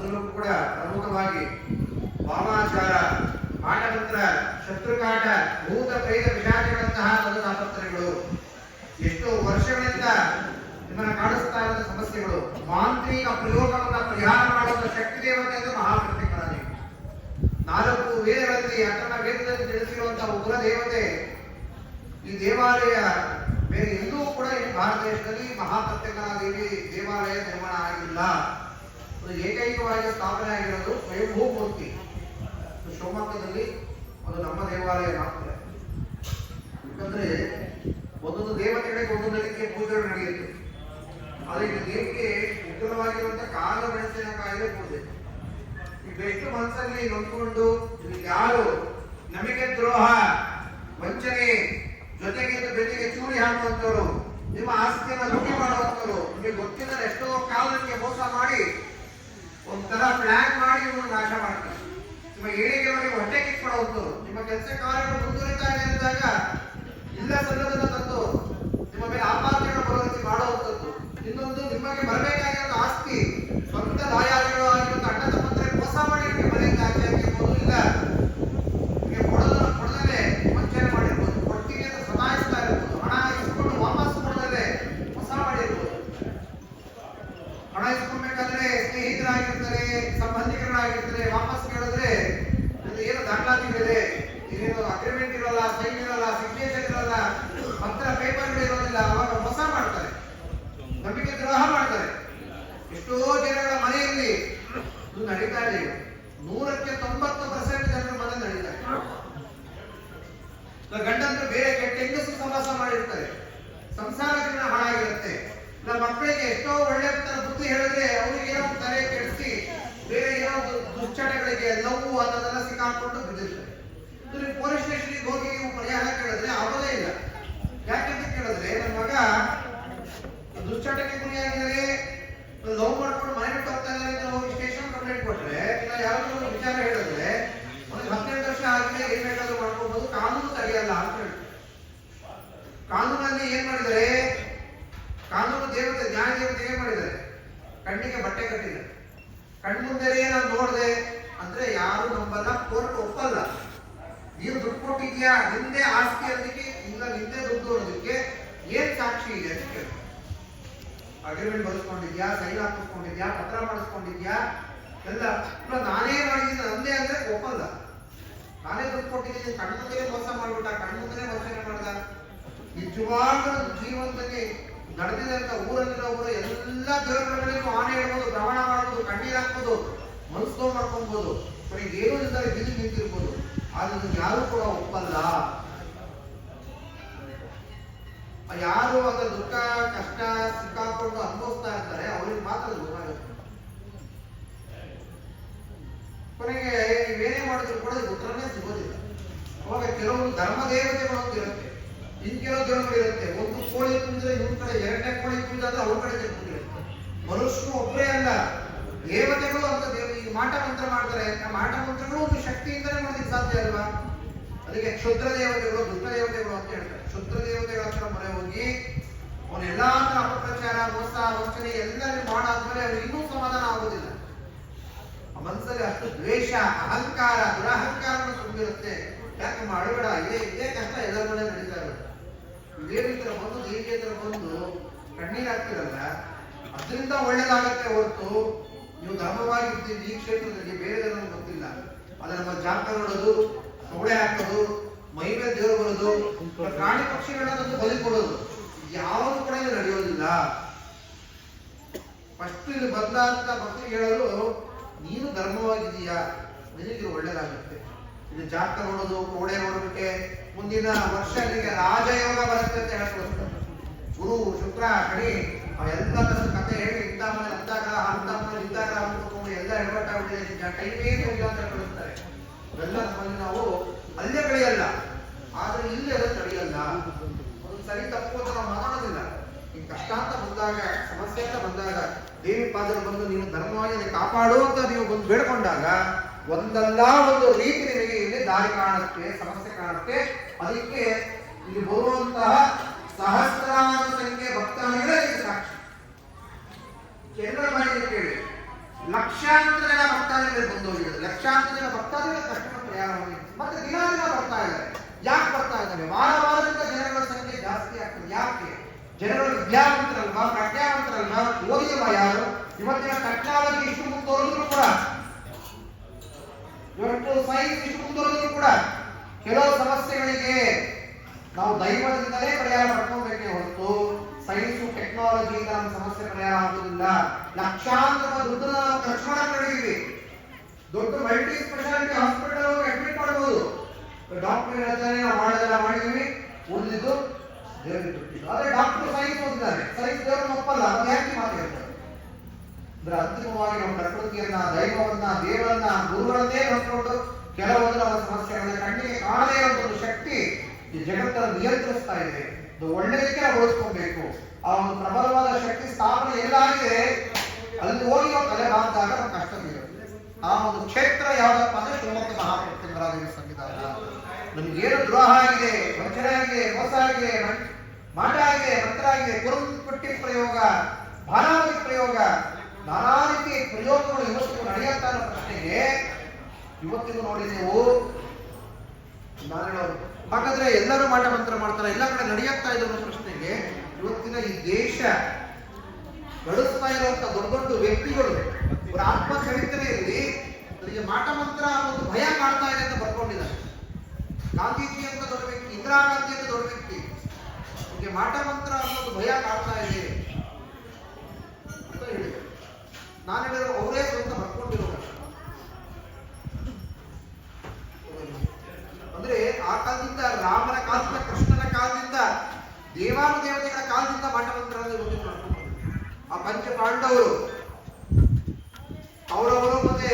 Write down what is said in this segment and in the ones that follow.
ಅದರಲ್ಲೂ ಕೂಡ ಪ್ರಮುಖವಾಗಿ ವಾಮಾಚಾರ, ಮಾಟಮಂತ್ರ, ಶತ್ರುಕಾಟ, ಭೂತ ಪ್ರೇತ ಪಿಶಾಚಿಗಳಂತಹ ತಾಪತ್ರಗಳು, ಎಷ್ಟೋ ವರ್ಷಗಳಿಂದ ನಿಮ್ಮನ್ನು ಕಾಣಿಸ್ತಾ ಇರುವ ಸಮಸ್ಯೆಗಳು, ಮಾಂತ್ರಿಕ ಪ್ರಯೋಗವನ್ನು ಪರಿಹಾರ ಮಾಡುವ ಶಕ್ತಿ ದೇವತೆ ಎಂದು ಮಹಾಪ್ರತಿಕರಾಗಿ 4 ವೇದಗಳಲ್ಲಿ ಅಥರ್ವ ವೇದದಲ್ಲಿ ತಿಳಿಸಿರುವಂತಹ ಉಗ್ರ ದೇವತೆ. ಈ ದೇವಾಲಯ ಬೇರೆ ಎಲ್ಲೂ ಕೂಡ ಈ ಭಾರತ ದೇಶದಲ್ಲಿ ಮಹಾಪ್ರತ್ಯಂಗರ ದೇವಿ ದೇವಾಲಯ ನಿರ್ಮಾಣ ಆಗಿಲ್ಲ. ಅದು ಏಕೈಕವಾಗಿ ಸ್ಥಾಪನೆ ಆಗಿರೋದು ಸ್ವಯಂಭೂ ಮೂರ್ತಿ ಶಿವಮೊಗ್ಗದಲ್ಲಿ. ಅದು ನಮ್ಮ ದೇವಾಲಯ ಮಾತ್ರ. ಯಾಕಂದ್ರೆ ಒಂದೊಂದು ದೇವತೆಗಳಿಗೆ ಒಂದೊಂದು ರೀತಿಯ ಪೂಜೆಗಳು ನಡೆಯುತ್ತೆ. ಆದರೆ ಈ ದೇವಿಗೆ ಉಗ್ರವಾಗಿರುವಂತಹ ಕಾಲ ಮೆಣಸಿನಕಾಯಿಲೆ ಪೂಜೆ. ಈಗ ಎಷ್ಟು ಮನಸ್ಸಲ್ಲಿ ನೊಂದ್ಕೊಂಡು ಯಾರು ನಮಗೆ ದ್ರೋಹ, ವಂಚನೆ, ಜೊತೆಗೆ ಚೂರಿ ಹಾಕುವಂತವ್ರು, ನಿಮ್ಮ ಆಸ್ತಿಯನ್ನು ಲೂಟಿ ಮಾಡುವಂತವ್ರು, ನಿಮಗೆ ಗೊತ್ತಿದ್ದರೆ ಎಷ್ಟೋ ಕಾಲಕ್ಕೆ ಮೋಸ ಮಾಡಿ ಒಂಥರ ಪ್ಲಾನ್ ಮಾಡಿ ನಿಮ್ಮನ್ನು ನಾಶ ಮಾಡ್ತಾರೆ. ನಿಮ್ಮ ಏಳಿಗೆವರೆಗೆ ಹೊಟ್ಟೆ ಕಿತ್ಕೊಡುವಂತವ್ರು, ನಿಮ್ಮ ಕೆಲಸ ಕಾರ್ಯಗಳು ಮುಂದುವರಿತಾ ಇದೆ ಅಂದಾಗ ಇಲ್ಲ ಸಲ್ಲದನ್ನ ತಂದು ನಿಮ್ಮ ಮೇಲೆ ಆಪಾದನೆಯನ್ನು ಬರೋ ರೀತಿ ಮಾಡುವಂಥದ್ದು. ಇನ್ನೊಂದು, ನಿಮಗೆ ಬರಬೇಕಾಗಿರೋ ಆಸ್ತಿ ಸ್ವಂತ ದಾಯಾದಿಗಳು ಆಗಿರುವಂತ ಅಣ್ಣ ತಮ್ಮಂದ್ರೆ ಮೋಸ ಮಾಡಿ ನಿಮಗೆ ಮನೆಯಿಂದ ಆಚೆ ಹಾಕಿರ್ಬೋದು, ಇಲ್ಲ ನಿಮಗೆ ಕೊಡದಲ್ಲೇ ವಂಚನೆ ಮಾಡಿರ್ಬೋದು, ಕೊಡ್ತೀನಿ ಅಂತ ಸತಾಯಿಸ್ತಾ ಇರ್ಬೋದು, ಹಣ ಇಸ್ಕೊಂಡು ವಾಪಸ್ ಕೊಡದಲ್ಲೇ ಮೋಸ ಮಾಡಿರ್ಬೋದು. ಹಣ ಇಸ್ಕೊಳ್ಬೇಕಾದ್ರೆ ಸ್ನೇಹಿತರಾಗಿರ್ತಾರೆ, ಸಂಬಂಧಿಕರಾಗಿರ್ತಾರೆ, ವಾಪಸ್ ಕೇಳಿದ್ರೆ ಏನು ದಾಖಲಾತಿಗಳಿದೆ, ಇದೇನು ಅಗ್ರಿಮೆಂಟ್ ಇರೋಲ್ಲ, ಸೈನ್ ಇರೋಲ್ಲ, ಸಿಗ್ನೇಚರ್ ಇರೋಲ್ಲ, ಪತ್ರ ಪೇಪರ್ಗಳು ಇರೋದಿಲ್ಲ, ಅವಾಗ ಮೋಸ ಮಾಡ್ತಾರೆ, ನಂಬಿಕೆ ದ್ರೋಹ ಮಾಡ್ತಾರೆ. ಎಷ್ಟೋ ಜನಗಳ ಮನೆಯಲ್ಲಿ ಇದು ನಡೀತಾ ಇದೆ. 100ಕ್ಕೆ 90% ಜನರ ಮನೆ ನಡೀತಾ ಇದೆ. ಗಂಡಂದ್ರು ಬೇರೆ ಕೆಟ್ಟ ಹೆಂಗಸರು ಸಮಾಸ ಮಾಡಿರ್ತಾರೆ, ಸಂಸಾರ ಜೀವನ ಹಾಳಾಗಿರುತ್ತೆ. ನಮ್ಮ ಮಕ್ಕಳಿಗೆ ಎಷ್ಟೋ ಒಳ್ಳೆ ಬುದ್ಧಿ ಹೇಳಿದ್ರೆ ಅವರಿಗೆ ಏನೋ ತಲೆ ಕೆಡಿಸಿ ಬೇರೆ ಏನೋ ದುಶ್ಚಟಗಳಿಗೆ ನೋವು ಅನ್ನೋದೆಲ್ಲ ಸಿಕ್ಕಾಕೊಂಡು ಬಿದ್ದಿರ್ತಾರೆ. ಪೊಲೀಸ್ ಸ್ಟೇಷನ್ಗೆ ಹೋಗಿ ನೀವು ಪರಿಹಾರ ಕೇಳಿದ್ರೆ ಆಗೋದೇ ಇಲ್ಲ. ಯಾಕೆಂತ ಕೇಳಿದ್ರೆ ನನ್ನ ಮಗ ದುಶ್ಚಟಕ್ಕೆ ಗುರಿಯಾಗಿದ್ದಾರೆ, ಲವ್ ಮಾಡ್ಕೊಂಡು ಮನೆ ಬಿಟ್ಟು ಹೋಗ್ತಾ ಇದ್ದಾರೆ ಅಂತ ಹೋಗಿ ಸ್ಟೇಷನ್ ಕಂಪ್ಲೇಂಟ್ ಕೊಟ್ರೆ, ಇಲ್ಲ ಯಾರಾದ್ರೂ ವಿಚಾರ ಹೇಳಿದ್ರೆ ಒಂದು 18 ವರ್ಷ ಆಗಿದೆ, ಏನ್ ಬೇಕಾದ್ರೂ ಮಾಡ್ಕೋಬಹುದು, ಕಾನೂನು ತಡೆಯಲ್ಲ ಅಂತ ಹೇಳಿ. ಕಾನೂನಲ್ಲಿ ಏನ್ ಮಾಡಿದ್ದಾರೆ, ಕಾನೂನು ದೇವತೆ ನ್ಯಾಯ ದೇವತೆ ಏನ್ ಮಾಡಿದ್ದಾರೆ, ಕಣ್ಣಿಗೆ ಬಟ್ಟೆ ಕಟ್ಟಿದ್ದಾರೆ. ಕಣ್ಮುಂದೆಯೇ ನಾನು ನೋಡಿದೆ ಅಂದ್ರೆ ಯಾರು ನಂಬಲ್ಲ, ಕೋರ್ಟ್ ಒಪ್ಪಲ್ಲ. ನೀನು ದುಡ್ಡು ಕೊಟ್ಟಿದ್ಯಾ, ನಿಂದೆ ಆಸ್ತಿ ಅನ್ನೋದಕ್ಕೆ, ಇಲ್ಲ ನಿಂದೆ ದುಡ್ಡು ಅನ್ನೋದಕ್ಕೆ ಏನ್ ಸಾಕ್ಷಿ ಇದೆ ಅಂತ ಕೇಳಿ. ಅಗ್ರಿಮೆಂಟ್ ಬರೆಸ್ಕೊಂಡಿದ್ಯಾ, ಸೈನ್ ಹಾಕಿಸ್ಕೊಂಡಿದ್ಯಾ, ಪತ್ರ ಮಾಡಿಸ್ಕೊಂಡಿದ್ಯಾ, ಎಲ್ಲ ನಾನೇ ಮಾಡಿದ್ದೀನಿ ನಂದೇ ಅಂದ್ರೆ ಒಪ್ಪಲ್ಲ. ನಾನೇ ದುಡ್ಡು ಕೊಟ್ಟಿದ್ದೀನಿ, ಕಣ್ಮುಂದೆ ಮೋಸ ಮಾಡ್ಬಿಟ್ಟ, ಕಣ್ಮುಂದೆ ವಂಚನೆ ಮಾಡ್ದ. ನಿಜವಾಗ್ಲೂ ಜೀವನದಲ್ಲಿ ನಡೆದಿದಂತ ಊರಲ್ಲಿರೋರು ಎಲ್ಲ ದೇವರುಗಳಿಗೂ ಆನೆ ಹೇಳ್ಬೋದು, ಪ್ರಮಾಣ ಮಾಡ್ಬೋದು, ಕಣ್ಣೀರ್ ಹಾಕ್ಬೋದು, ಮನಸ್ಸು ಮಾಡ್ಕೊಬಹುದು, ಕೊನೆಗೆ ಏನೂ ಇಲ್ಲದೆ ಬೀದಿ ನಿಂತಿರ್ಬೋದು. ಆದ್ರೆ ಯಾರು ಕೂಡ ಒಪ್ಪಲ್ಲ. ಯಾರು ಅದರ ದುಃಖ ಕಷ್ಟ ಸಿಕ್ಕಾಕೊಂಡು ಅನುಭವಿಸ್ತಾ ಇರ್ತಾರೆ ಅವ್ರಿಗೆ ಮಾತ್ರ ಗೊತ್ತಾಗುತ್ತೆ. ಕೊನೆಗೆ ನೀವೇನೇ ಮಾಡಿದ್ರು ಕೂಡ ಉತ್ತರನೇ ಸಿಗೋದಿಲ್ಲ. ಅವಾಗ ಕೆಲವೊಂದು ಧರ್ಮ ದೇವತೆಗಳು ಅಂತ ಇರುತ್ತೆ, ಇನ್ ಕೆಲವು ದೇವರುಗಳು ಇರುತ್ತೆ. ಒಂದು ಕೋಳಿ ಪೂಜೆ ಇವ್ರ ಕಡೆ, 2ನೇ ಕೋಳಿ ಪೂಜೆ ಅಂದ್ರೆ ಅವ್ರ ಕಡೆ ಇರುತ್ತೆ. ಮನುಷ್ಯನು ಒಬ್ಬರೇ ಅಲ್ಲ, ದೇವತೆಗಳು ಅಂತ ಈ ಮಾಟ ಮಂತ್ರ ಮಾಡ್ತಾರೆ. ಮಾಟ ಮಂತ್ರಗಳು ಒಂದು ಶಕ್ತಿಯಿಂದಲೇ ಮಾಡೋದಕ್ಕೆ ಸಾಧ್ಯ ಅಲ್ವಾ. ಅದಕ್ಕೆ ಕ್ಷುದ್ರ ದೇವತೆಗಳು, ದುಷ್ಟ ದೇವತೆಗಳು ಅಂತ ಹೇಳ್ತಾರೆ. ಕ್ಷುದ್ರ ದೇವತೆಗಳ ಹತ್ರ ಮೊರೆ ಹೋಗಿ ಅವನೆಲ್ಲಾ ತರ ಅಪಪ್ರಚಾರ, ಮೋಸ, ವಂಚನೆ ಎಲ್ಲರೂ ಮಾಡಾದ್ಮೇಲೆ ಅವ್ರಿಗೆ ಇನ್ನೂ ಸಮಾಧಾನ ಆಗೋದಿಲ್ಲ. ಆ ಮನಸ್ಸಲ್ಲಿ ಅಷ್ಟು ದ್ವೇಷ, ಅಹಂಕಾರ, ದುರಹಂಕಾರಗಳು ತುಂಬಿರುತ್ತೆ. ಯಾಕೆ ಮಾಡಬೇಡ, ಇದೇ ಕಷ್ಟ ಎಲ್ಲರ ಮನೆ ನಡೀತಾ ಇರುತ್ತೆ. ದೇವಿ ತರ ಬಂದು, ದೇವಿಯ ತರ ಬಂದು ಕಣ್ಣೀರ್ ಹಾಕ್ತಿರಲ್ಲ, ಅದರಿಂದ ಒಳ್ಳೇದಾಗತ್ತೆ ಹೊರತು ನೀವು ಧರ್ಮವಾಗಿರ್ತೀವಿ ಈ ಕ್ಷೇತ್ರದಲ್ಲಿ ಬೇರೆ ನಮ್ಗೆ ಗೊತ್ತಿಲ್ಲ. ಆದ್ರೆ ನಮ್ಮ ಜಾತಕ ನೋಡೋದು, ತೊಗಡೆ ಹಾಕೋದು, ಮೈ ಮೇಲೆ ದೇವರು ಬರೋದು, ಪ್ರಾಣಿ ಪಕ್ಷಿಗಳನ್ನ ಬಲಿ ಕೊಡೋದು, ಯಾವುದು ಕೂಡ ಇದು ನಡೆಯೋದಿಲ್ಲ. ಫಸ್ಟ್ ಇಲ್ಲಿ ಬಂದಂತ ಭಕ್ತಿ ಹೇಳಲು, ನೀನು ಧರ್ಮವಾಗಿದೀಯಾ, ನಿನಗೆ ಒಳ್ಳೇದಾಗುತ್ತೆ. ಇದು ಜಾತಕ ನೋಡೋದು, ಕೋಡೆ ನೋಡೋದಕ್ಕೆ ಮುಂದಿನ ವರ್ಷ ನಿನಗೆ ರಾಜಯೋಗ ಬರುತ್ತೆ ಅಂತ ಹೇಳ್ಕೊಡ್ತಾರೆ. ಗುರು, ಶುಕ್ರ, ಶನಿ ಎಲ್ಲ ಕಥೆ ಹೇಳಿ ಇಂಥ ಮನೆ ಅಂದಾಗ, ಅಂತ ಮನೆ ಇದ್ದಾಗ ಅಂದ್ಕೊಂಡು ಎಲ್ಲ ಎಡವಟ್ಟಾಗ್ಬಿಟ್ಟಿದೆ, ಟೈಮೇ ಹೋಗಿಲ್ಲ ಅಂತ ಕಳಿಸ್ತಾರೆ. ಅವೆಲ್ಲ ನಮ್ಮಲ್ಲಿ ನಾವು ಅಲ್ಲೇ ಬೆಳೆಯಲ್ಲ, ಆದ್ರೆ ಇಲ್ಲಿ ಅದನ್ನು ತಡೆಯಲ್ಲ. ಒಂದು ಸರಿ ತಪ್ಪು ಅಂತ ನಾವು ಮಾತಾಡೋದಿಲ್ಲ. ಈ ಕಷ್ಟ ಅಂತ ಬಂದಾಗ, ಸಮಸ್ಯೆ ಅಂತ ಬಂದಾಗ ದೇವಿ ಪಾದರು ಬಂದು ನೀನು ಧರ್ಮವಾಗಿ ಕಾಪಾಡು ಅಂತ ನೀವು ಬಂದು ಬೇಡ್ಕೊಂಡಾಗ ಒಂದಲ್ಲ ಒಂದು ರೀತಿ ನಿಮಗೆ ಇಲ್ಲಿ ದಾರಿ ಕಾಣುತ್ತೆ, ಸಮಸ್ಯೆ ಕಾಣುತ್ತೆ. ಅದಕ್ಕೆ ಇಲ್ಲಿ ಬರುವಂತಹ ಸಹಸ್ರಾರು ಸಂಖ್ಯೆ ಭಕ್ತಾದಿಗಳೇ ಸಾಕ್ಷಿ. ಕೇಂದ್ರ ಮಾಡಿ ಕೇಳಿ, ಲಕ್ಷಾಂತರ ಜನ ಭಕ್ತಾದಿಗಳು ಬಂದೋಗಿದ್ದಾರೆ. ಲಕ್ಷಾಂತರ ಜನ ಭಕ್ತಾದಿಗಳು ಕಷ್ಟದ ಪ್ರಯಾಣ ಮಾಡಿ ಮತ್ತೆ ದಿನ ಬರ್ತಾ ಇದ್ದಾರೆ. ಯಾಕೆ ಬರ್ತಾ ಇದ್ದಾರೆ? ವಾರದಿಂದ ಜನಗಳ ಸಂಖ್ಯೆ ಜಾಸ್ತಿ ಆಗ್ತದೆ. ಯಾಕೆ? ಜನಗಳು ವಿದ್ಯಾವಂತರಲ್ವಾ, ಪ್ರಜ್ಞಾವಂತರಲ್ವಾ, ಓದಿದವ ಯಾರು? ಇವತ್ತಿನ ಟೆಕ್ನಾಲಜಿ ಇಷ್ಟು ಮುಂದುವರೆದ್ರು ಕೂಡ, ಇವತ್ತು ಸೈನ್ಸ್ ಇಷ್ಟು ಮುಂದುವರೆದ್ರು ಕೂಡ ಕೆಲವು ಸಮಸ್ಯೆಗಳಿಗೆ ನಾವು ದೈವದಿಂದಲೇ ಪರಿಹಾರ ಪಡ್ಕೋಬೇಕೇ ಹೊರತು ಸೈನ್ಸ್ ಟೆಕ್ನಾಲಜಿಯಿಂದ ನಮ್ಮ ಸಮಸ್ಯೆ ಪರಿಹಾರ ಆಗುವುದಿಲ್ಲ. ಲಕ್ಷಾಂತರ ದುಡ್ಡು ನಾವು ಖರ್ಚು ಮಾಡಕ್ಕೆ ನಡೆದಿವಿ. ದೊಡ್ಡ ಮಲ್ಟಿ ಸ್ಪೆಷಾಲಿಟಿ ಹಾಸ್ಪಿಟಲ್ ಅಡ್ಮಿಟ್ ಮಾಡಬಹುದು. ಡಾಕ್ಟರ್ ಹೇಳ್ತಾರೆ ನಾವು ಮಾಡೋದೆಲ್ಲ ಮಾಡಿದೀವಿ, ಉಳಿದಿದ್ದು ದೇವರಿಗೆ ಬಿಟ್ಟಿದ್ದು. ಆದ್ರೆ ಡಾಕ್ಟರ್ ಸೈನ್ಸ್ ಓದಿದ್ದಾರೆ, ಸೈನ್ಸ್ ದೇವರನ್ನ ಒಪ್ಪಲ್ಲ. ಅದು ಯಾಕೆ ಮಾತಾಡ್ತಾರೆ ಅಂದ್ರೆ ಅಂತಿಮವಾಗಿ ನಮ್ಮ ಪ್ರಕೃತಿಯನ್ನ, ದೈವವನ್ನ, ದೇವರನ್ನ, ಗುರುಗಳನ್ನೇ ನೋಡ್ಕೊಂಡು ಕೆಲವೊಂದು ನಮ್ಮ ಸಮಸ್ಯೆಗಳನ್ನ ಕಣ್ಣಿಗೆ ಕಾಣದೇ ಇರುವಂತಹ ಶಕ್ತಿ ಈ ಜಗತ್ತನ್ನು ನಿಯಂತ್ರಿಸ್ತಾ ಇದೆ. ಒಳ್ಳೆಯದಕ್ಕೆ ನಾವು ಓದಿಸ್ಕೊಬೇಕು. ಆ ಒಂದು ಪ್ರಬಲವಾದ ಶಕ್ತಿ ಸ್ಥಾಪನೆ ಎಲ್ಲಾಗಿದೆ ಅಲ್ಲಿ ಹೋಗಿ ನಾವು ತಲೆ ಬಾಂದಾಗ ನಮ್ಮ ಕಷ್ಟ ಬೀರುತ್ತೆ. ಆ ಒಂದು ಕ್ಷೇತ್ರ ಯಾವ್ದಪ್ಪ ಅಂದ್ರೆ ಶಿವಮೊಗ್ಗ ಮಹಾಪ್ರತಿಮರಾದೇವಿ ಸಂವಿಧಾನ. ನಮ್ಗೇನು ದ್ರೋಹ ಆಗಿದೆ, ವಂಚನೆ ಆಗಿದೆ, ಮೋಸ ಆಗಿದೆ, ಮಾಟ ಆಗಿದೆ, ಮಂತ್ರ ಆಗಿದೆ, ಕುರುಪಟ್ಟಿ ಪ್ರಯೋಗ, ಭಾನಾವತಿ ಪ್ರಯೋಗ, ನಾನಾ ರೀತಿ ಪ್ರಯೋಗಗಳು ಇವತ್ತಿಗೂ ನಡೆಯುತ್ತಾ ಅನ್ನೋ ಪ್ರಶ್ನೆಗೆ ಇವತ್ತಿಗೂ ನೋಡಿ ನೀವು ನಾನು ಹೇಳೋದು ಹಾಗಾದ್ರೆ ಎಲ್ಲರೂ ಮಾಟ ಮಂತ್ರ ಮಾಡ್ತಾರೆ, ಎಲ್ಲ ಕಡೆ ನಡೆಯುತ್ತಾ ಇದೆ ಅನ್ನೋ ಪ್ರಶ್ನೆಗೆ ಇವತ್ತಿನ ಈ ದೇಶ ನಡೆಸ್ತಾ ಇರುವಂತ ದೊಡ್ಡ ದೊಡ್ಡ ವ್ಯಕ್ತಿಗಳು ಅವರ ಆತ್ಮ ಚರಿತ್ರೆಯಲ್ಲಿ ಅವರಿಗೆ ಮಾಟ ಮಂತ್ರ ಅನ್ನೋದು ಭಯ ಕಾಡ್ತಾ ಇದೆ ಅಂತ ಬರ್ಕೊಂಡಿದ್ದಾರೆ. ಗಾಂಧೀಜಿ ಅಂತ ದೊಡ್ಡ ವ್ಯಕ್ತಿ, ಇಂದಿರಾ ಗಾಂಧಿ ಅಂತ ದೊಡ್ಡ ವ್ಯಕ್ತಿ, ಅವರಿಗೆ ಮಾಟ ಮಂತ್ರ ಅನ್ನೋದು ಭಯ ಕಾಡ್ತಾ ಇದೆ ಅಂತ ಹೇಳಿದರು. ನಾನು ಹೇಳಿದ್ರು ಅವರೇ ಸ್ವಂತ ಬರ್ಕೊಂಡಿರೋದು. ಅಂದ್ರೆ ಆ ಕಾಲದಿಂದ, ರಾಮನ ಕಾಲದಿಂದ, ಕೃಷ್ಣನ ಕಾಲದಿಂದ, ದೇವಾನುದೇವತೆಗಳ ಕಾಲದಿಂದ ಮಾಟ ಮಂತ್ರ ಆ ಪಂಚ ಪಾಂಡವರು, ಕೌರವರು ಮತ್ತೆ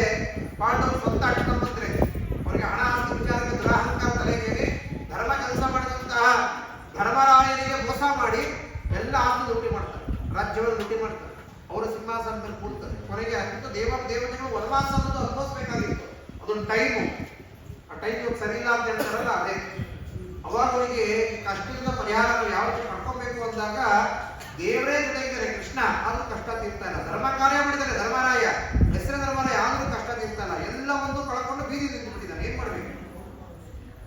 ಪಾಂಡವರು ಸ್ವಂತ ಅಣ್ಣತಮ್ಮಂದ್ರೆ ಅವರಿಗೆ ಹಣ ಆಸ್ತಿ ವಿಚಾರಕ್ಕೆ ದುರಹಂಕಾರ ತಲೆಗೇರಿ ಧರ್ಮ ಕೆಲಸ ಮಾಡಿದಂತಹ ಧರ್ಮರಾಯನಿಗೆ ಮೋಸ ಮಾಡಿ ಎಲ್ಲ ಆಸ್ತಿ ಲೂಟಿ ಮಾಡ್ತಾರೆ, ರಾಜ್ಯವನ್ನು ಲೂಟಿ ಮಾಡ್ತಾರೆ, ಅವರ ಸಿಂಹಾಸನದಲ್ಲಿ ಕೂಡ್ತಾರೆ. ಕೊನೆಗೆ ಅಂತ ದೇವತೆಗಳು ವನವಾಸ ಅನ್ನೋದು ಅನುಭವಿಸಬೇಕಾಗಿತ್ತು. ಅದೊಂದು ಟೈಮು, ಆ ಟೈಮ್ ಸರಿ ಇಲ್ಲ ಅಂತ ಹೇಳ್ತಾರಲ್ಲ ಅದೇ. ಅವಾಗ ಅವರಿಗೆ ಕಷ್ಟದಿಂದ ಪರಿಹಾರಗಳು ಯಾವ ರೀತಿ ಪಡ್ಕೋಬೇಕು ಅಂದಾಗ ದೇವರೇ ಜೊತೆಗಿದ್ದಾರೆ ಕೃಷ್ಣ, ಆದ್ರೂ ಕಷ್ಟ ತೀರ್ತಾನ. ಧರ್ಮ ಕಾರ್ಯ ಮಾಡಿದ್ದಾರೆ ಧರ್ಮರಾಯ, ಹೆಸರ ಧರ್ಮರಾಯ, ಆದ್ರೂ ಕಷ್ಟ ತೀರ್ತಾನ. ಎಲ್ಲ ಒಂದು ಕಳ್ಕೊಂಡು ಬೀದಿ ನಿಂತು ಬಿಟ್ಟಿದ್ದಾನೆ. ಏನ್ ಮಾಡ್ಬೇಕು?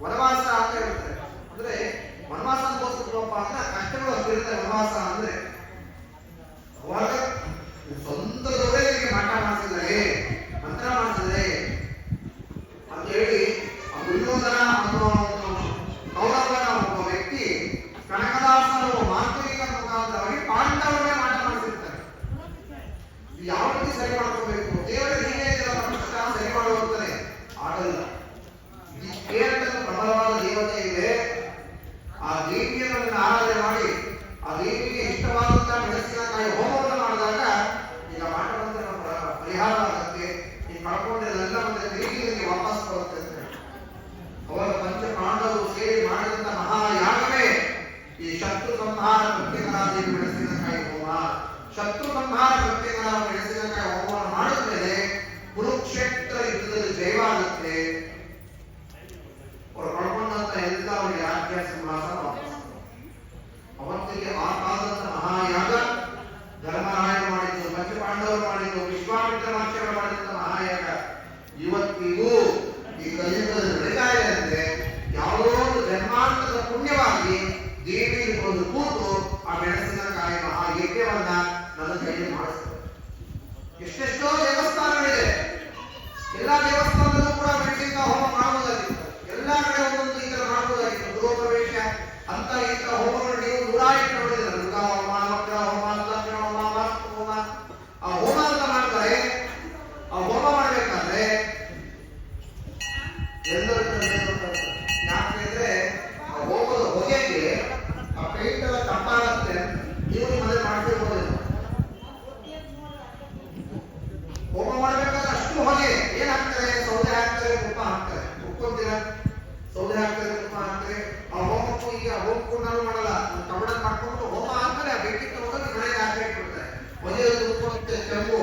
ವನವಾಸ ಅಂತ ಹೇಳ್ತಾರೆ. ಅಂದ್ರೆ ವನವಾಸ ಅನುಭವಿಸ್ಬಿಟ್ರಪ್ಪ ಅಂದ್ರೆ ಕಷ್ಟಗಳು ಇರುತ್ತೆ. ವನವಾಸ ಅಂದ್ರೆ ಅವಾಗ ಸ್ವಂತದವರೇ ಮಾಟ ಮಾಡಿಸಿದ್ದಾರೆ, ಮಂತ್ರ ಮಾಡಿಸಿದ್ದಾರೆ ಅಂತ ಹೇಳಿ ದುರ್ಯೋಧನ ಅನ್ನೋ ಕೌರವನ ಒಬ್ಬ ವ್ಯಕ್ತಿ ಕನಕದಾಸರು ಮಾಂತ್ರಿಕ ಮುಖಾಂತರವಾಗಿ ಪಾಂಡವರನ್ನೇ ಮಾಟ ಮಾಡಿಸಿರ್ತಾರೆ. ಯಾವ ರೀತಿ ಸರಿ ಮಾಡ್ಕೋಬೇಕು? ದೇವರ ನೀನೇ ಸರಿ ಮಾಡುವಂತಾನೆ ಆಗಲ್ಲ. ಈ ಕೇರಳದ ಪ್ರಬಲವಾದ ದೇವತೆ ಇದೆ, ಆ ದೇವಿಯನ್ನು ಆರಾಧನೆ ಮಾಡಿ ಆ ದೇವಿಗೆ ಇಷ್ಟವಾದಂತಹ ಮೆಣಸಿನಕಾಯಿ ಹೋಮವನ್ನು ಮಾಡಿದಾಗ ಈಗ ಮಾಟ ಮಂತ್ರ ಪರಿಹಾರ ಆಗುತ್ತೆ. ಈ ಕಳ್ಕೊಂಡಿರೋದೆಲ್ಲ ಮತ್ತೆ ದೇವಿಗೆ ವಾಪಸ್ ಬರುತ್ತೆ ಅಂತ ಹೇಳಿ ಅವರ ಪಂಚ ಪಾಂಡವರು ಸೇರಿ ಮಾಡಿದಂತ ಮಹಾಯಾಗವೇ ಈ ಶತ್ರು ಸಂಹಾರ ಪ್ರತ್ಯೇಕರಾದೇವಿ ಮೆಣಸಿನಕಾಯಿ ಹೋಮ. ಶತ್ರು ಸಂಹಾರ ಪ್ರತ್ಯೇಕರ ಮೆಣಸಿನಕಾಯಿ ಹೋಮವನ್ನು ಮಾಡಿದ ಮೇಲೆ ಕುರುಕ್ಷೇತ್ರ ಯುದ್ಧದಲ್ಲಿ ಜಯವಾಗುತ್ತೆ. ಅವರು ಕಳ್ಕೊಂಡಂತ ಎಲ್ಲ ಅವರಿಗೆ ರಾಜ್ಯ ಸಿಂಹಾಸನ ವಾಪಸ್. ಅವತ್ತಿಗೆ ಆ ಕಾಲದಂತ ಮಹಾಯಾಗ ಧರ್ಮರಾಯರು ಮಾಡಿದ್ದು, ಪಂಚಪಾಂಡವರು ಮಾಡಿದ್ದು, ವಿಶ್ವಾಮಿತ್ರ ಮಹರ್ಷಿಗಳು ಮಾಡಿದಂತ ಮಹಾಯಾಗ ಇವತ್ತಿಗೂ ಈ ಕಲಿಯುಗದಲ್ಲಿ ನಡೀತಾ ಇದೆ. ಅಂದ್ರೆ ಯಾವುದೋ ಒಂದು ಜನ್ಮಾಂತರದ ಪುಣ್ಯವಾಗಿ ದೇವಿ ಒಂದು ಕೂತು ಆ ಮೆಣಸಿನಕಾಯಿ ಮಹಾಯಜ್ಞವನ್ನ ನನ್ನ ಕೈಯಲ್ಲಿ ಮಾಡಿಸ್ತಾರೆ. ಎಷ್ಟೆಷ್ಟೋ ದೇವಸ್ಥಾನಗಳಿದೆ, ಎಲ್ಲಾ ದೇವಸ್ಥಾನದಲ್ಲೂ ಕೂಡ ಮೆಣಸಿನಕಾಯಿ ಹೋಮ ಮಾಡಬಹುದಾಗಿತ್ತು. ಎಲ್ಲಾ ಕಡೆ ಒಂದೊಂದು ಈ ತರ ಮಾಡಬಹುದಾಗಿತ್ತು. ಗೃಹ ಪ್ರವೇಶ ಅಂತ ಇಂಥ ಹೋಮಗಳು ನೀವು 108 ನೋಡಿದ್ರೆ ದುರ್ಗಾ ಹೋಮ, ಮಕ್ಕಳ ಹೋಮ, ಲಕ್ಷ್ಮಣ ಹೋಮ, ವಾಸ್ತು ಹೋಮ, ಆ ಹೋಮ ಅಂತ ಮಾಡ್ತಾರೆ. ಆ ಹೋಮ ಮಾಡ್ಬೇಕಾದ್ರೆ ಎಲ್ಲರೂ ಯಾಕಂದ್ರೆ ಆ ಹೋಮದ ಹೊಗೆಗೆ ಆ ಪೇಂಟ್ ಎಲ್ಲ ತಂಪಾಗುತ್ತೆ. ನೀವು ಮನೆ ಮಾಡ್ತಿರ್ಬೋದು. ಹೋಮ ಮಾಡ್ಬೇಕಾದ್ರೆ ಅಷ್ಟು ಹೊಗೆ ಏನಾಗ್ತಾರೆ? ಸೌದೆ ಹಾಕ್ತಾರೆ, ತುಪ್ಪ ಹಾಕ್ತಾರೆ. ಉಪ್ಪಂತೀರ ಸೌದೆ ಹಾಕ್ತಾರೆ, ತುಪ್ಪ ಹಾಕ್ತಾರೆ. ಆ ಹೋಮಕ್ಕೂ ಈಗ ಹೋಮಕ್ಕೂ ನಾವು ಮಾಡಲ್ಲ, ಕಬಡ ಮಾಡ್ಕೊಂಡು ಹೋಮ ಹಾಕ್ತಾರೆ. ಆ ಬೆಂಕಿ ತಗೊಂಡು ಮನೆಗೆ ಹಾಕಿಬಿಡ್ತಾರೆ. ಹೊಗೆ ಉಳ್ಕೊಳ್ಳುತ್ತೆ ಕೆಮ್ಮು.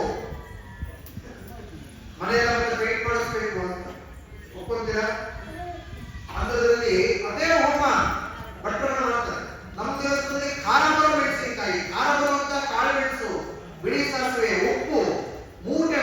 ಮನೆಯೆಲ್ಲ ಮತ್ತೆ ಪೇಂಟ್ ಮಾಡಿಸ್ಬೇಕು ಅಂತ ಒಪ್ಕೊಂತೀರ. ಅಂಥದ್ರಲ್ಲಿ ಅದೇ ಹೋಮ ಭಟ್ರನ್ನು ಮಾಡ್ತಾರೆ. ನಮ್ಮ ದೇವಸ್ಥಾನದಲ್ಲಿ ಖಾರ ಬರೋ ಮೆಣಸಿನಕಾಯಿ, ಖಾರ ಬರುವಂತ ಕಾಳು ಮೆಣಸು, ಬಿಳಿ ಸಾಸಿವೆ, ಉಪ್ಪು, ಮೂಟೆ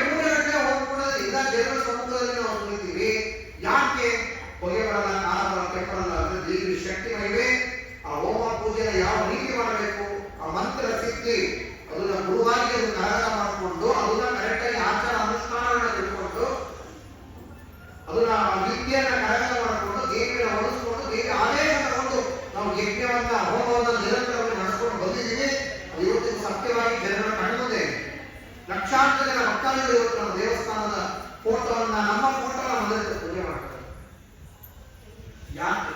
ಮನೆಯಲ್ಲಿ ಇವತ್ತು ನಮ್ಮ ದೇವಸ್ಥಾನದ ಫೋಟೋವನ್ನ ನಮ್ಮ ಫೋಟೋನ ಮನೆಯಲ್ಲಿ ಪೂಜೆ ಮಾಡ್ತಾರೆ. ಯಾಕೆ?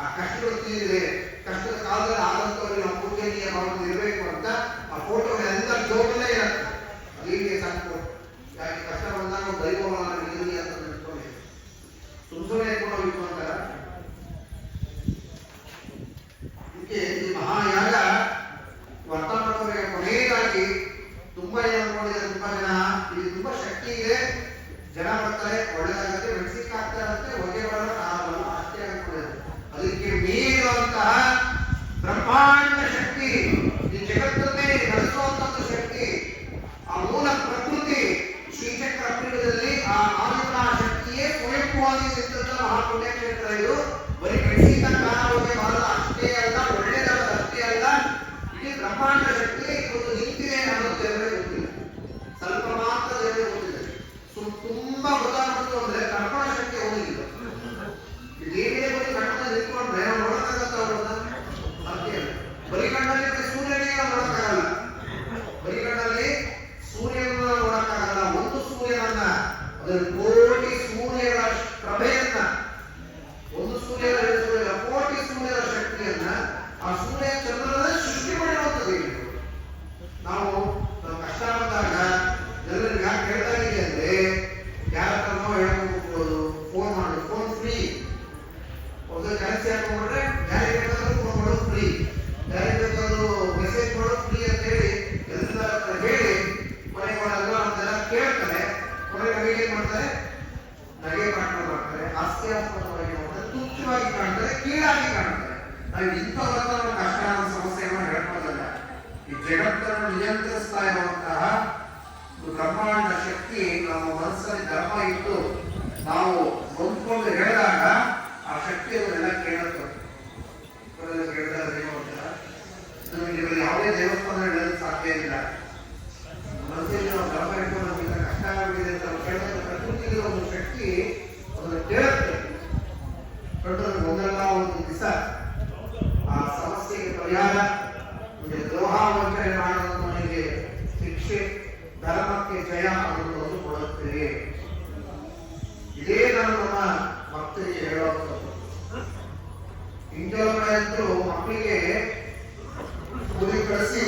ಆ ಕಷ್ಟಗಳು ತೀರಿದೆ, ಕಷ್ಟದ ಕಾಲದಲ್ಲಿ ಆದಂತವರಿಗೆ ನಾವು ಪೂಜೆಗೆ ಮಾಡೋದು ಇರಬೇಕು ಅಂತ ಆ ಫೋಟೋ ಎಲ್ಲ ಜೋಗಲ್ಲೇ ಇರುತ್ತೆ. ಅಲ್ಲಿಗೆ ಸಾಕು. ಯಾಕೆ ಕಷ್ಟ ಬಂದಾಗ ದೈವವನ್ನು ಇರಲಿ ಅಂತ ನೆನ್ಕೊಂಡು ಸುಮ್ಮನೆ ಇಟ್ಕೊಂಡು ಅಂತಾರ. ಇದಕ್ಕೆ ಈ ಮಹಾಯಾಗ ವರ್ತಮಾನವರಿಗೆ ಕೊನೆಯದಾಗಿ ತುಂಬಾ ಏನು ಅನ್ಕೊಂಡಿದ್ದಾರೆ ತುಂಬಾ ಜನ, ಇಲ್ಲಿ ತುಂಬಾ ಶಕ್ತಿ ಇದೆ, ಜನ ಬರ್ತಾರೆ, ಒಳ್ಳೆದಾಗುತ್ತೆ, ಮೆಣಸಿಗೆ ಆಗ್ತಾ ಇರುತ್ತೆ, ಹೊಗೆ ಬರೋಣ ಆಗಲ್ಲ ಅಷ್ಟೇ ಅನ್ಕೊಂಡಿದ್ದಾರೆ. ಅದಕ್ಕೆ ಮೀರುವಂತಹ ಬ್ರಹ್ಮಾಂಡ ಶಕ್ತಿ, ಈ ಜಗತ್ತನ್ನೇ ನಡೆಸುವಂತಹ ಶಕ್ತಿ, ಆ ಮೂಲ ಪ್ರಕೃತಿ ಶ್ರೀಚಕ್ರ ಪೀಠದಲ್ಲಿ ಆ ಆದಿತ್ಯ ಶಕ್ತಿಯೇ ಸ್ವಯಂಭೂವಾಗಿ ನಿಂತ ಮಹಾಪುಣ್ಯಕ್ಷೇತ್ರ ಇದು. ಬರೀ ಮೆಣಸಿನ ಕಾರಣವಾಗಿ ಬರಲ್ಲ ಅಷ್ಟೇ ಅಲ್ಲ, ಒಳ್ಳೆಯದಾದ ಅಷ್ಟೇ ಅಲ್ಲ, ಇಡೀ ಬ್ರಹ್ಮಾಂಡ ಶಕ್ತಿ ಇವತ್ತು ನಿಂತಿದೆ ಅನ್ನೋದು ದೇವರೇ ಗೊತ್ತಿಲ್ಲ, ಸ್ವಲ್ಪ ಮಾತ್ರ ದೇವರೇ ಗೊತ್ತಿದೆ. ತುಂಬಾ ಗೊತ್ತಾಗ್ಬಿಟ್ಟು ಅಂದ್ರೆ ಕರ್ಪಣ ಶಕ್ತಿ ಹೋಗಿಲ್ಲ. ಇದೇನೇ ಬರೀ ಕಣ್ಣಲ್ಲಿ ನಿಂತ್ಕೊಂಡ್ರೆ ನೋಡಕ್ಕಾಗತ್ತ ಅವ್ರನ್ನ? ಅಷ್ಟೇ ಅಲ್ಲ. ಬರಿಗಣ್ಣಲ್ಲಿ ಸೂರ್ಯನಿಗೆ ನೋಡಕ್ಕಾಗಲ್ಲ, ಬರಿಗಣ್ಣಲ್ಲಿ ಸೂರ್ಯನ ನೋಡಕ್ಕಾಗಲ್ಲ. ಒಂದು ಸೂರ್ಯನನ್ನ, ಅದರ ಕೋಟಿ ಸೂರ್ಯರ ಪ್ರಭೆಯನ್ನ, ಒಂದು ಸೂರ್ಯರ ಕೋಟಿ ಸೂರ್ಯರ ಶಕ್ತಿಯನ್ನ ಆ ಸೂರ್ಯ ಚಂದ್ರನ ಸೃಷ್ಟಿ ಮಾಡಿರುವಂಥದ್ದು. ನಾವು ಕಷ್ಟ ಬಂದಾಗ ಎಲ್ಲರಿಗೂ ಯಾಕೆ ಹೇಳ್ತಾ ಇದೆ ಅಂದ್ರೆ, ಯಾರ ಹತ್ರನೋ ಹೇಳ್ಕೊಂಡು ಫೋನ್ ಮಾಡೋದು, ಫೋನ್ ಫ್ರೀ. ಒಂದು ಕರೆನ್ಸಿ ಹಾಕೊಂಡ್ರೆ ಯಾರಿಗೆ ಬೇಕಾದ್ರೂ ಫೋನ್ ಮಾಡೋದು ಫ್ರೀ, ಯಾರಿಗೆ ಬೇಕಾದ್ರೂ ಮೆಸೇಜ್ ಮಾಡೋದು ಫ್ರೀ ಅಂತ ಹೇಳಿ ಎಲ್ಲರ ಹತ್ರ ಹೇಳಿ ಕೊನೆಗೆ ಮಾಡೋದು ಅಂತೆಲ್ಲ ಕೇಳ್ತಾರೆ. ಕೊನೆಗೆ ನಮಗೆ ಏನ್ ಮಾಡ್ತಾರೆ? ನಗೆ ಮಾಡ್ಕೊಂಡು ಮಾಡ್ತಾರೆ, ಹಾಸ್ಯಾಸ್ಪದವಾಗಿ ಮಾಡ್ತಾರೆ, ತುಚ್ಛವಾಗಿ ಕಾಣ್ತಾರೆ, ಕೀಳಾಗಿ ಕಾಣ್ತಾರೆ. ನಾವು ಇಂಥವ್ರ ಹತ್ರ ಕಷ್ಟ ಸಮಸ್ಯೆಯನ್ನು ಹೇಳ್ಕೊಳ್ಳಲ್ಲ. ಈ ಜಗತ್ತನ್ನು ನಿಯಂತ್ರಿಸ್ತಾ ಇರುವಂತಹ ಬ್ರಹ್ಮಾಂಡ ಶಕ್ತಿ ನಮ್ಮ ಮನಸ್ಸಲ್ಲಿ ಧರ್ಮ ಇಟ್ಟು ನಾವು ಹೊಂದ್ಕೊಂಡು ಹೇಳಿದಾಗ ಆ ಶಕ್ತಿಯನ್ನೆಲ್ಲ ಕೇಳುತ್ತೆ. ನಮಗೆ ಯಾವುದೇ ದೇವಸ್ಥಾನ ಹೇಳೋದು ಸಾಧ್ಯ ಇಲ್ಲ. ಮನಸ್ಸಲ್ಲಿ ನಾವು ಧರ್ಮ ಇಟ್ಕೊಂಡು ನಮಗೆ ಕಷ್ಟ ಆಗಿದೆ ಅಂತ ನಾವು ಕೇಳಿದ್ರೆ ಪ್ರಕೃತಿಗೆ ಒಂದು ಶಕ್ತಿ ಅದನ್ನು ಕೇಳುತ್ತೆ. ಕಂಡ್ರೆ ಒಂದಲ್ಲ ಒಂದು ದಿವಸ ಆ ಸಮಸ್ಯೆಗೆ ಪರಿಹಾರ, ದ್ರೋಹ ವಂಚನೆ ಮಾಡುವಂತವನಿಗೆ ಶಿಕ್ಷೆ, ಧರ್ಮಕ್ಕೆ ಜಯ ಅನ್ನೋದು ಕೊಡುತ್ತೇವೆ. ಇದೇ ನಾನು ನಮ್ಮ ಮಕ್ಕಳಿಗೆ ಹೇಳುವಂಥದ್ದು. ಇಂಥವ್ರ ಕಡೆ ಅಂತೂ ಮಕ್ಕಳಿಗೆ ಗುರಿ ಕಳಿಸಿ